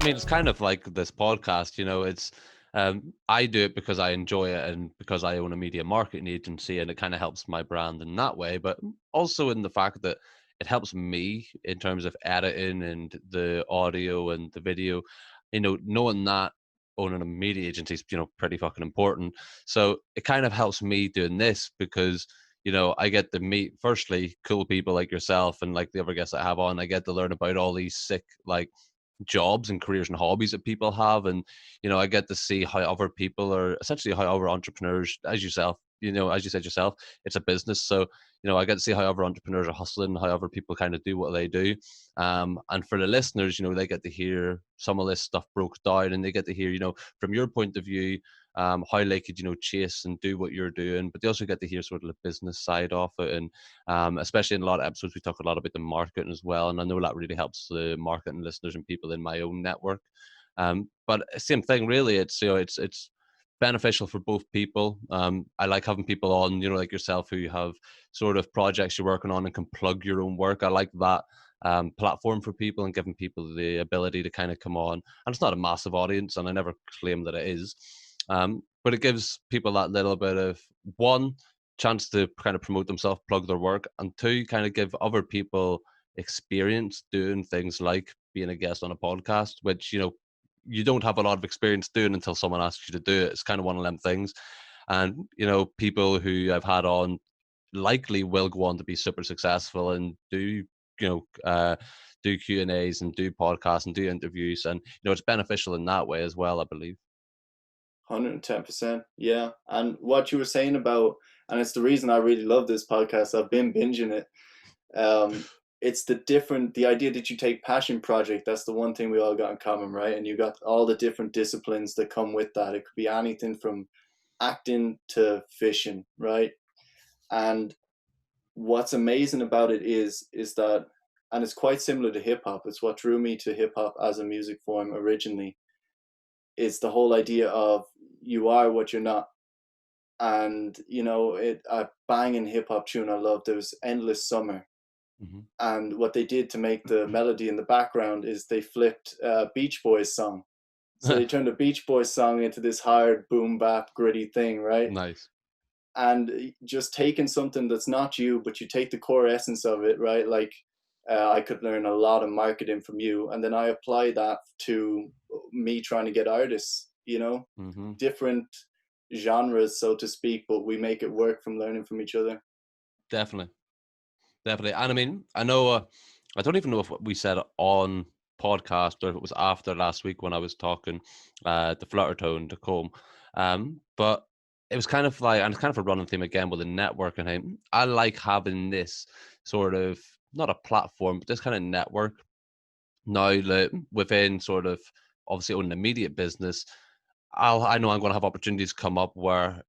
mean, it's kind of like this podcast, it's I do it because I enjoy it and because I own a media marketing agency, and it kind of helps my brand in that way, but also in the fact that it helps me in terms of editing and the audio and the video, knowing that owning a media agency is, pretty fucking important. So it kind of helps me doing this because I get to meet, firstly, cool people like yourself and like the other guests I have on. I get to learn about all these sick, like, jobs and careers and hobbies that people have, and I get to see how other people are, essentially how other entrepreneurs, as yourself, as you said yourself, it's a business. So I get to see how other entrepreneurs are hustling, how other people kind of do what they do. And for the listeners, they get to hear some of this stuff broke down, and they get to hear, from your point of view, how they could, chase and do what you're doing, but they also get to hear sort of the business side of it. And especially in a lot of episodes, we talk a lot about the marketing as well. And I know that really helps the marketing listeners and people in my own network. But same thing, really. It's beneficial for both people. I like having people on, like yourself, who have sort of projects you're working on and can plug your own work. I like that platform for people and giving people the ability to kind of come on. And it's not a massive audience, and I never claim that it is. But it gives people that little bit of, one, chance to kind of promote themselves, plug their work, and two, kind of give other people experience doing things like being a guest on a podcast, which, you don't have a lot of experience doing until someone asks you to do it. It's kind of one of them things. And, people who I've had on likely will go on to be super successful and do, do Q&As and do podcasts and do interviews. And, it's beneficial in that way as well, I believe. 110%. Yeah. And what you were saying about, and it's the reason I really love this podcast, I've been binging it. It's the idea that you take passion project, that's the one thing we all got in common, right? And you got all the different disciplines that come with that. It could be anything from acting to fishing, right? And what's amazing about it is that, and it's quite similar to hip hop. It's what drew me to hip hop as a music form originally. It's the whole idea of you are what you're not. And a banging hip hop tune I loved, there was Endless Summer. Mm-hmm. And what they did to make the melody in the background is they flipped Beach Boys song. So they turned a Beach Boys song into this hard boom bap gritty thing, right? Nice. And just taking something that's not you, but you take the core essence of it, right? Like I could learn a lot of marketing from you, and then I apply that to me trying to get artists, Mm-hmm. different genres, so to speak, but we make it work from learning from each other. Definitely. And I mean, I know, I don't even know if we said it on podcast or if it was after last week when I was talking to Fluttertone, to Comb. But it was kind of like, and it's kind of a running theme again with the network. And I like having this sort of, not a platform, but this kind of network now, like, within sort of obviously owning an immediate business. I know I'm going to have opportunities come up where,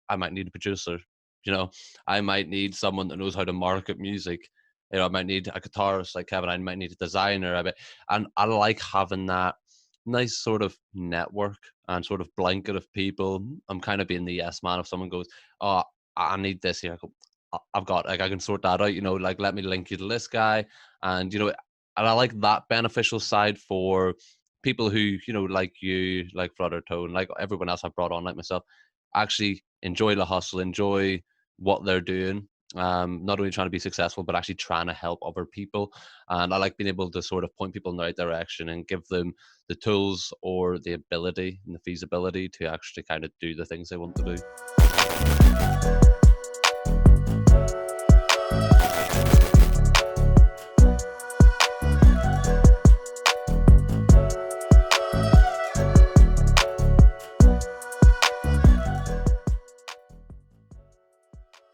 I might need a producer, I might need someone that knows how to market music. I might need a guitarist like Kevin. I might need a designer. And I like having that nice sort of network and sort of blanket of people. I'm kind of being the yes man. If someone goes, oh, I need this here, I go, I've got, like, I can sort that out, like, let me link you to this guy. And, and I like that beneficial side for people who, like you, like Fluttertone, like everyone else I've brought on, like myself, actually enjoy the hustle, enjoy what they're doing. Not only trying to be successful, but actually trying to help other people. And I like being able to sort of point people in the right direction and give them the tools or the ability and the feasibility to actually kind of do the things they want to do.